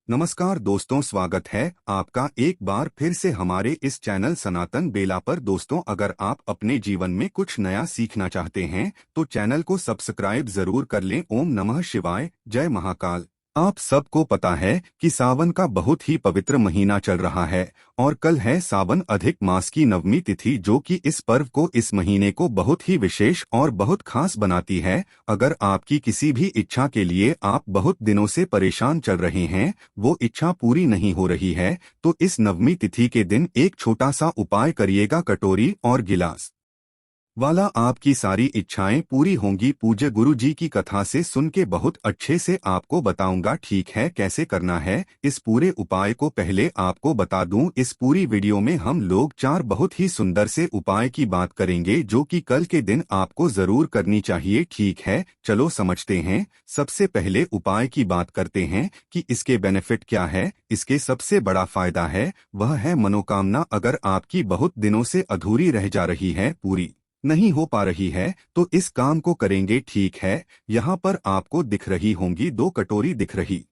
नमस्कार दोस्तों, स्वागत है आपका एक बार फिर से हमारे इस चैनल सनातन बेला पर। दोस्तों, अगर आप अपने जीवन में कुछ नया सीखना चाहते हैं तो चैनल को सब्सक्राइब जरूर कर लें। ओम नमः शिवाय, जय महाकाल। आप सबको पता है कि सावन का बहुत ही पवित्र महीना चल रहा है और कल है सावन अधिक मास की नवमी तिथि, जो कि इस पर्व को, इस महीने को बहुत ही विशेष और बहुत खास बनाती है। अगर आपकी किसी भी इच्छा के लिए आप बहुत दिनों से परेशान चल रहे हैं, वो इच्छा पूरी नहीं हो रही है, तो इस नवमी तिथि के दिन एक छोटा सा उपाय करिएगा। कटोरी और गिलास वाला आपकी सारी इच्छाएं पूरी होंगी। पूज्य गुरु जी की कथा से सुन के बहुत अच्छे से आपको बताऊंगा, ठीक है, कैसे करना है इस पूरे उपाय को। पहले आपको बता दूं, इस पूरी वीडियो में हम लोग 4 बहुत ही सुंदर से उपाय की बात करेंगे जो कि कल के दिन आपको जरूर करनी चाहिए। ठीक है, चलो समझते हैं। सबसे पहले उपाय की बात करते हैं कि इसके बेनिफिट क्या है। इसके सबसे बड़ा फायदा है वह है मनोकामना। अगर आपकी बहुत दिनों से अधूरी रह जा रही है, पूरी नहीं हो पा रही है, तो इस काम को करेंगे। ठीक है, यहाँ पर आपको दिख रही होंगी 2 कटोरी दिख रही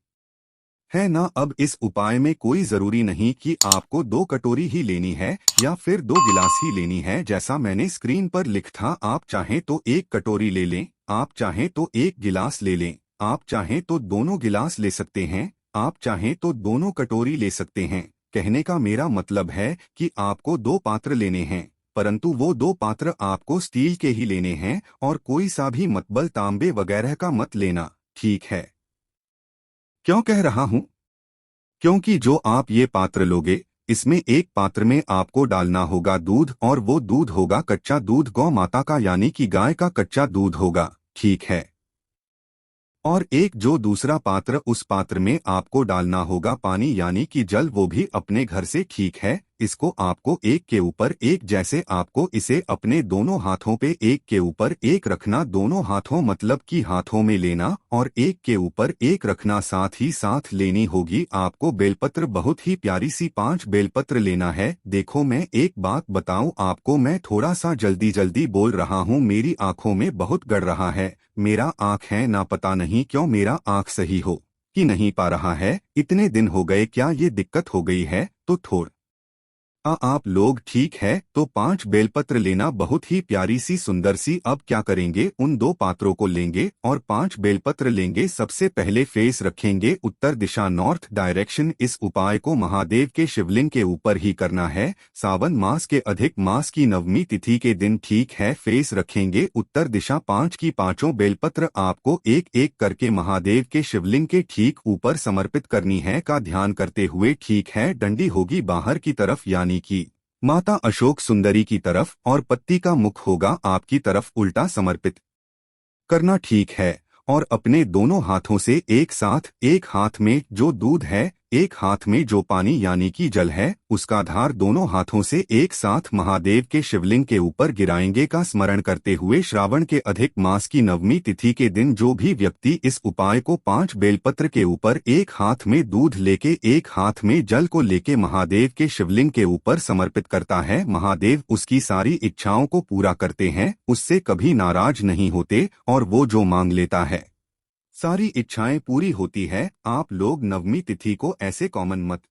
है ना। अब इस उपाय में कोई जरूरी नहीं कि आपको 2 कटोरी ही लेनी है या फिर 2 गिलास ही लेनी है, जैसा मैंने स्क्रीन पर लिखा। आप चाहें तो 1 कटोरी ले लें, आप चाहें तो 1 गिलास ले लें, आप चाहें तो दोनों गिलास ले सकते हैं, आप चाहें तो दोनों कटोरी ले सकते हैं। कहने का मेरा मतलब है कि आपको 2 पात्र लेने हैं, परंतु वो 2 पात्र आपको स्टील के ही लेने हैं और कोई सा भी मतबल तांबे वगैरह का मत लेना। ठीक है, क्यों कह रहा हूँ? क्योंकि जो आप ये पात्र लोगे, इसमें एक पात्र में आपको डालना होगा दूध, और वो दूध होगा कच्चा दूध, गौ माता का, यानी कि गाय का कच्चा दूध होगा। ठीक है, और एक जो दूसरा पात्र, उस पात्र में आपको डालना होगा पानी यानी कि जल, वो भी अपने घर से। ठीक है, इसको आपको एक के ऊपर एक, जैसे आपको इसे अपने दोनों हाथों पे एक के ऊपर एक रखना, दोनों हाथों मतलब कि हाथों में लेना और एक के ऊपर एक रखना। साथ ही साथ लेनी होगी आपको बेलपत्र, बहुत ही प्यारी सी 5 बेलपत्र लेना है। देखो, मैं एक बात बताऊं आपको, मैं थोड़ा सा जल्दी जल्दी बोल रहा हूं, मेरी आंखों में बहुत गड़ रहा है। मेरा आंख है ना, पता नहीं क्यों मेरा आंख सही हो कि नहीं पा रहा है। इतने दिन हो गए, क्या ये दिक्कत हो गई है? तो थोड़ा आप लोग, ठीक है, तो 5 बेलपत्र लेना, बहुत ही प्यारी सी सुंदर सी। अब क्या करेंगे, उन 2 पात्रों को लेंगे और 5 बेलपत्र लेंगे। सबसे पहले फेस रखेंगे उत्तर दिशा, नॉर्थ डायरेक्शन। इस उपाय को महादेव के शिवलिंग के ऊपर ही करना है, सावन मास के अधिक मास की नवमी तिथि के दिन। ठीक है, फेस रखेंगे उत्तर दिशा। 5 की 5 बेलपत्र आपको एक एक करके महादेव के शिवलिंग के ठीक ऊपर समर्पित करनी है, का ध्यान करते हुए। ठीक है, डंडी होगी बाहर की तरफ यानी की माता अशोक सुंदरी की तरफ, और पत्ती का मुख होगा आपकी तरफ उल्टा समर्पित करना। ठीक है, और अपने दोनों हाथों से एक साथ, एक हाथ में जो दूध है, एक हाथ में जो पानी यानी कि जल है, उसका धार दोनों हाथों से एक साथ महादेव के शिवलिंग के ऊपर गिराएंगे, का स्मरण करते हुए। श्रावण के अधिक मास की नवमी तिथि के दिन जो भी व्यक्ति इस उपाय को 5 बेलपत्र के ऊपर एक हाथ में दूध लेके, एक हाथ में जल को लेके महादेव के शिवलिंग के ऊपर समर्पित करता है, महादेव उसकी सारी इच्छाओं को पूरा करते हैं, उससे कभी नाराज नहीं होते, और वो जो मांग लेता है सारी इच्छाएं पूरी होती है। आप लोग नवमी तिथि को ऐसे कॉमन मत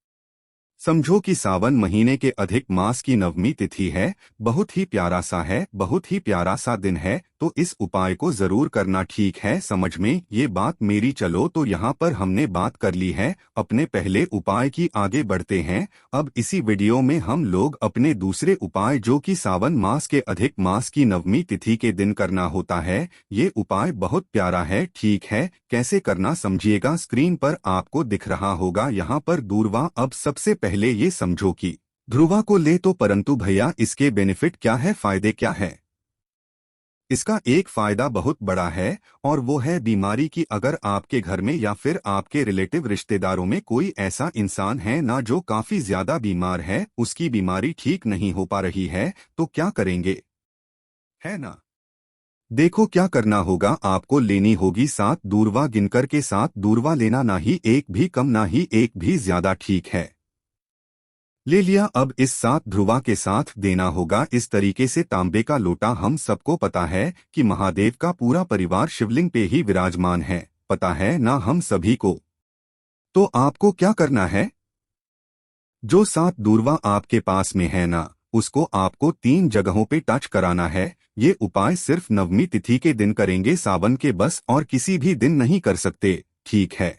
समझो कि सावन महीने के अधिक मास की नवमी तिथि है, बहुत ही प्यारा सा है, बहुत ही प्यारा सा दिन है, तो इस उपाय को जरूर करना। ठीक है, समझ में ये बात मेरी? चलो, तो यहाँ पर हमने बात कर ली है अपने पहले उपाय की, आगे बढ़ते हैं। अब इसी वीडियो में हम लोग अपने दूसरे उपाय, जो कि सावन मास के अधिक मास की नवमी तिथि के दिन करना होता है, ये उपाय बहुत प्यारा है। ठीक है, कैसे करना समझिएगा, स्क्रीन पर आपको दिख रहा होगा यहाँ पर दूरवा। अब सबसे पहले ये समझो कि ध्रुवा को ले तो, परंतु भैया इसके बेनिफिट क्या है, फायदे क्या है? इसका एक फायदा बहुत बड़ा है, और वो है बीमारी की। अगर आपके घर में या फिर आपके रिलेटिव रिश्तेदारों में कोई ऐसा इंसान है ना जो काफी ज्यादा बीमार है, उसकी बीमारी ठीक नहीं हो पा रही है, तो क्या करेंगे, है ना? देखो, क्या करना होगा, आपको लेनी होगी 7 दूरवा, गिनकर के 7 दूरवा लेना, ना ही एक भी कम ना ही एक भी ज्यादा। ठीक है, ले लिया। अब इस 7 ध्रुवा के साथ देना होगा इस तरीके से तांबे का लोटा। हम सबको पता है कि महादेव का पूरा परिवार शिवलिंग पे ही विराजमान है, पता है ना हम सभी को। तो आपको क्या करना है? जो 7 दूर्वा आपके पास में है ना, उसको आपको 3 जगहों पे टच कराना है। ये उपाय सिर्फ नवमी तिथि के दिन करेंगे, सावन के बस और किसी भी दिन नहीं कर सकते, ठीक है?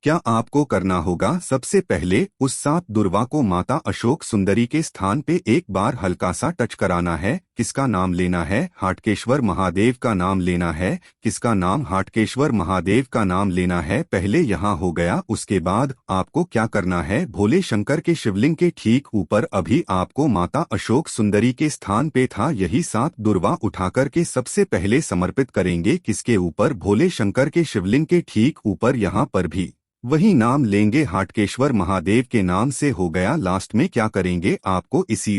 क्या आपको करना होगा, सबसे पहले उस 7 दुर्वा को माता अशोक सुंदरी के स्थान पे एक बार हल्का सा टच कराना है। किसका नाम लेना है? हाटकेश्वर महादेव का नाम लेना है। किसका नाम? हाटकेश्वर महादेव का नाम लेना है। पहले यहाँ हो गया। उसके बाद आपको क्या करना है? भोले शंकर के शिवलिंग के ठीक ऊपर अभी आपको माता अशोक सुंदरी के स्थान पे था, यही 7 दुर्वा उठाकर के सबसे पहले समर्पित करेंगे। किसके ऊपर? भोले शंकर के शिवलिंग के ठीक ऊपर। यहाँ पर भी वही नाम लेंगे, हाटकेश्वर महादेव के नाम से हो गया। लास्ट में क्या करेंगे? आपको इसी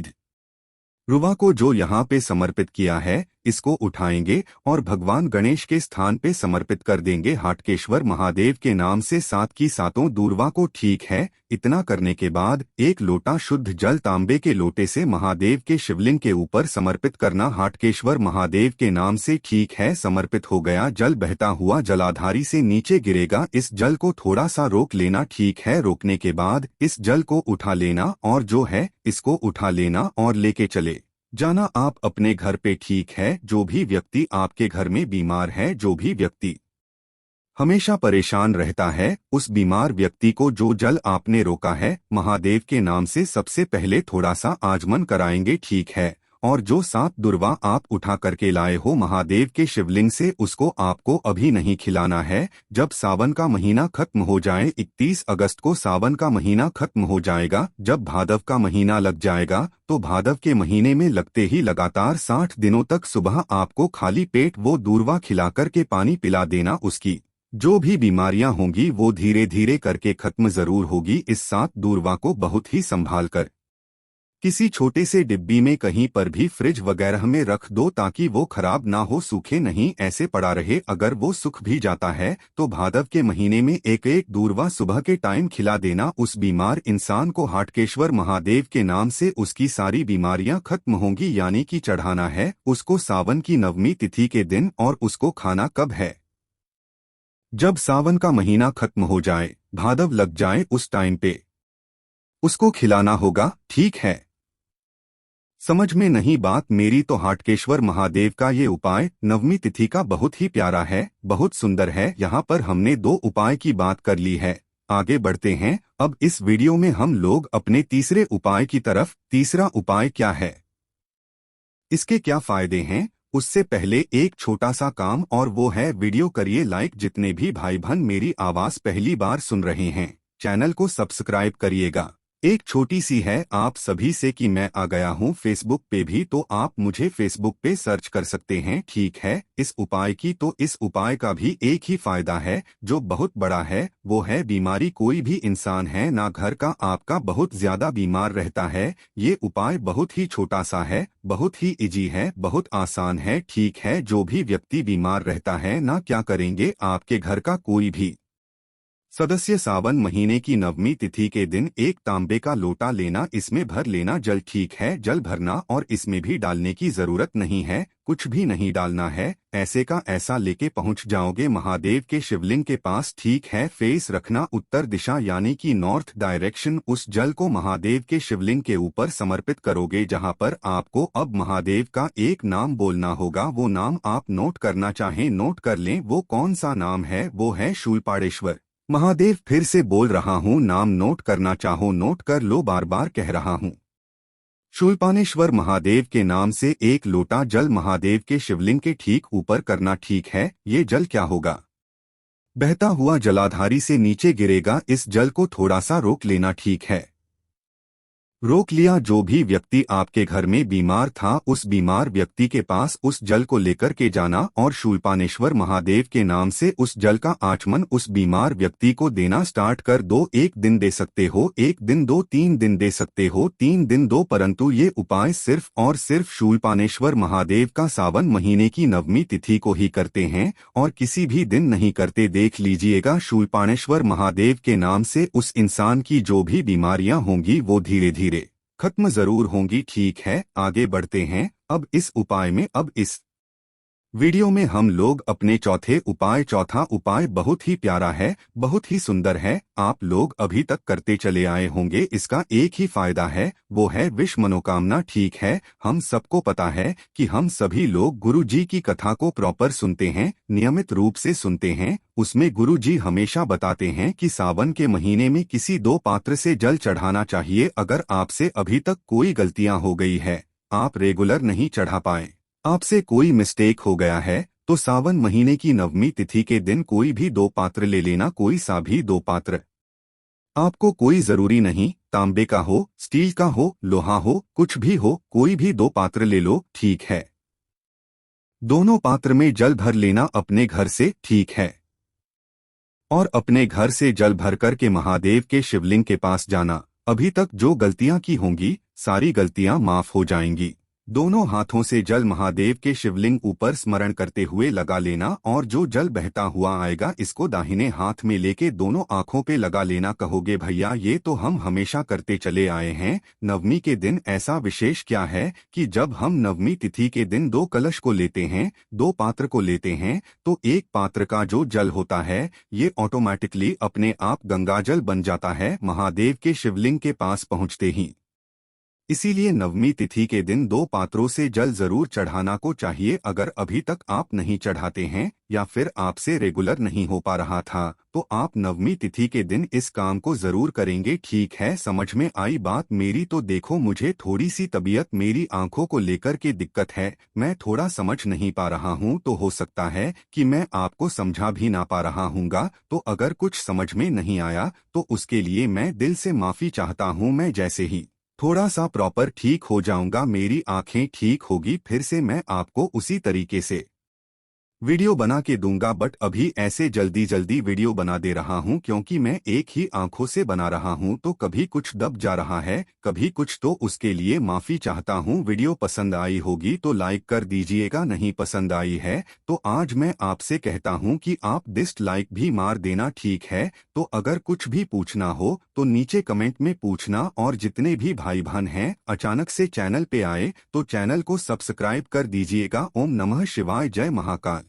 रुवा को जो यहाँ पे समर्पित किया है, इसको उठाएंगे और भगवान गणेश के स्थान पे समर्पित कर देंगे हाटकेश्वर महादेव के नाम से 7 की 7 दूर्वा को, ठीक है? इतना करने के बाद एक लोटा शुद्ध जल तांबे के लोटे से महादेव के शिवलिंग के ऊपर समर्पित करना हाटकेश्वर महादेव के नाम से, ठीक है? समर्पित हो गया। जल बहता हुआ जलाधारी से नीचे गिरेगा। इस जल को थोड़ा सा रोक लेना, ठीक है? रोकने के बाद इस जल को उठा लेना और जो है इसको उठा लेना और लेके चले जाना आप अपने घर पे, ठीक है? जो भी व्यक्ति आपके घर में बीमार है, जो भी व्यक्ति हमेशा परेशान रहता है, उस बीमार व्यक्ति को जो जल आपने रोका है महादेव के नाम से सबसे पहले थोड़ा सा आचमन कराएंगे, ठीक है? और जो 7 दुर्वा आप उठा करके लाए हो महादेव के शिवलिंग से, उसको आपको अभी नहीं खिलाना है। जब सावन का महीना खत्म हो जाए, 31 अगस्त को सावन का महीना खत्म हो जाएगा, जब भादव का महीना लग जाएगा, तो भादव के महीने में लगते ही लगातार 60 दिनों तक सुबह आपको खाली पेट वो दूर्वा खिलाकर के पानी पिला देना। उसकी जो भी बीमारियां होंगी वो धीरे धीरे करके खत्म जरूर होगी। इस 7 दूर्वा को बहुत ही संभाल कर किसी छोटे से डिब्बी में कहीं पर भी फ्रिज वगैरह में रख दो, ताकि वो खराब ना हो, सूखे नहीं, ऐसे पड़ा रहे। अगर वो सूख भी जाता है तो भादव के महीने में एक एक दूर्वा सुबह के टाइम खिला देना उस बीमार इंसान को हाटकेश्वर महादेव के नाम से। उसकी सारी बीमारियां खत्म होंगी। यानी कि चढ़ाना है उसको सावन की नवमी तिथि के दिन। और उसको खाना कब है? जब सावन का महीना खत्म हो जाए, भादव लग जाए, उस टाइम पे उसको खिलाना होगा, ठीक है? समझ में नहीं बात मेरी? तो हाटकेश्वर महादेव का ये उपाय नवमी तिथि का बहुत ही प्यारा है, बहुत सुंदर है। यहाँ पर हमने 2 उपाय की बात कर ली है। आगे बढ़ते हैं। अब इस वीडियो में हम लोग अपने तीसरे उपाय की तरफ। तीसरा उपाय क्या है, इसके क्या फायदे हैं, उससे पहले एक छोटा सा काम, और वो है वीडियो करिए लाइक। जितने भी भाई बहन मेरी आवाज पहली बार सुन रहे हैं, चैनल को सब्सक्राइब करिएगा। एक छोटी सी है आप सभी से कि मैं आ गया हूँ फेसबुक पे भी, तो आप मुझे फेसबुक पे सर्च कर सकते हैं, ठीक है? इस उपाय की तो इस उपाय का भी एक ही फायदा है जो बहुत बड़ा है, वो है बीमारी। कोई भी इंसान है ना घर का आपका बहुत ज्यादा बीमार रहता है, ये उपाय बहुत ही छोटा सा है, बहुत ही इजी है, बहुत आसान है, ठीक है? जो भी व्यक्ति बीमार रहता है ना, क्या करेंगे, आपके घर का कोई भी सदस्य सावन महीने की नवमी तिथि के दिन एक तांबे का लोटा लेना, इसमें भर लेना जल, ठीक है? जल भरना और इसमें भी डालने की जरूरत नहीं है, कुछ भी नहीं डालना है। ऐसे का ऐसा लेके पहुंच जाओगे महादेव के शिवलिंग के पास, ठीक है? फेस रखना उत्तर दिशा यानी कि नॉर्थ डायरेक्शन। उस जल को महादेव के शिवलिंग के ऊपर समर्पित करोगे, जहां पर आपको अब महादेव का एक नाम बोलना होगा। वो नाम आप नोट करना चाहें नोट कर लें। वो कौन सा नाम है? वो है शूलपाणेश्वर महादेव। फिर से बोल रहा हूँ, नाम नोट करना चाहो नोट कर लो, बार बार कह रहा हूँ। शूलपाणेश्वर महादेव के नाम से एक लोटा जल महादेव के शिवलिंग के ठीक ऊपर करना, ठीक है? ये जल क्या होगा, बहता हुआ जलाधारी से नीचे गिरेगा। इस जल को थोड़ा सा रोक लेना, ठीक है? रोक लिया। जो भी व्यक्ति आपके घर में बीमार था, उस बीमार व्यक्ति के पास उस जल को लेकर के जाना और शूलपाणेश्वर महादेव के नाम से उस जल का आचमन उस बीमार व्यक्ति को देना स्टार्ट कर दो। 1 दिन दे सकते हो, 1 दिन दो, 3 दिन दे सकते हो, 3 दिन दो, परंतु ये उपाय सिर्फ और सिर्फ शूलपाणेश्वर महादेव का सावन महीने की नवमी तिथि को ही करते हैं और किसी भी दिन नहीं करते। देख लीजिएगा, शूलपाणेश्वर महादेव के नाम से उस इंसान की जो भी बीमारियां होंगी वो धीरे धीरे खत्म जरूर होंगी, ठीक है? आगे बढ़ते हैं। अब इस उपाय में, अब इस वीडियो में हम लोग अपने चौथा उपाय बहुत ही प्यारा है, बहुत ही सुंदर है, आप लोग अभी तक करते चले आए होंगे। इसका एक ही फायदा है, वो है विश मनोकामना ठीक है। हम सबको पता है कि हम सभी लोग गुरु जी की कथा को प्रॉपर सुनते हैं, नियमित रूप से सुनते हैं। उसमें गुरु जी हमेशा बताते हैं कि सावन के महीने में किसी दो पात्र से जल चढ़ाना चाहिए। अगर आपसे अभी तक कोई गलतियां हो गई है, आप रेगुलर नहीं चढ़ा पाए, आपसे कोई मिस्टेक हो गया है, तो सावन महीने की नवमी तिथि के दिन कोई भी दो पात्र ले लेना। कोई सा भी दो पात्र, आपको कोई जरूरी नहीं तांबे का हो, स्टील का हो, लोहा हो, कुछ भी हो, कोई भी दो पात्र ले लो, ठीक है। दोनों पात्र में जल भर लेना अपने घर से, ठीक है। और अपने घर से जल भर कर के महादेव के शिवलिंग के पास जाना। अभी तक जो गलतियां की होंगी, सारी गलतियां माफ हो जाएंगी। दोनों हाथों से जल महादेव के शिवलिंग ऊपर स्मरण करते हुए लगा लेना, और जो जल बहता हुआ आएगा इसको दाहिने हाथ में लेके दोनों आंखों पे लगा लेना। कहोगे भैया ये तो हम हमेशा करते चले आए हैं, नवमी के दिन ऐसा विशेष क्या है कि जब हम नवमी तिथि के दिन दो कलश को लेते हैं, दो पात्र को लेते हैं, तो एक पात्र का जो जल होता है ये ऑटोमेटिकली अपने आप गंगाजल बन जाता है महादेव के शिवलिंग के पास पहुंचते ही। इसीलिए नवमी तिथि के दिन दो पात्रों से जल जरूर चढ़ाना को चाहिए। अगर अभी तक आप नहीं चढ़ाते हैं या फिर आपसे रेगुलर नहीं हो पा रहा था, तो आप नवमी तिथि के दिन इस काम को जरूर करेंगे, ठीक है। समझ में आई बात मेरी? तो देखो, मुझे थोड़ी सी तबीयत, मेरी आंखों को लेकर के दिक्कत है, मैं थोड़ा समझ नहीं पा रहा हूँ, तो हो सकता है कि मैं आपको समझा भी ना पा रहा हूँगा। तो अगर कुछ समझ में नहीं आया तो उसके लिए मैं दिल से माफी चाहता हूँ। मैं जैसे ही थोड़ा सा प्रॉपर ठीक हो जाऊंगा, मेरी आंखें ठीक होगी, फिर से मैं आपको उसी तरीके से वीडियो बना के दूंगा। बट अभी ऐसे जल्दी जल्दी वीडियो बना दे रहा हूं क्योंकि मैं एक ही आंखों से बना रहा हूं, तो कभी कुछ दब जा रहा है, कभी कुछ, तो उसके लिए माफी चाहता हूं। वीडियो पसंद आई होगी तो लाइक कर दीजिएगा, नहीं पसंद आई है तो आज मैं आपसे कहता हूं कि आप डिसलाइक भी मार देना, ठीक है। तो अगर कुछ भी पूछना हो तो नीचे कमेंट में पूछना, और जितने भी भाई बहन हैं अचानक से चैनल पे आए तो चैनल को सब्सक्राइब कर दीजिएगा। ओम नमः शिवाय, जय महाकाल।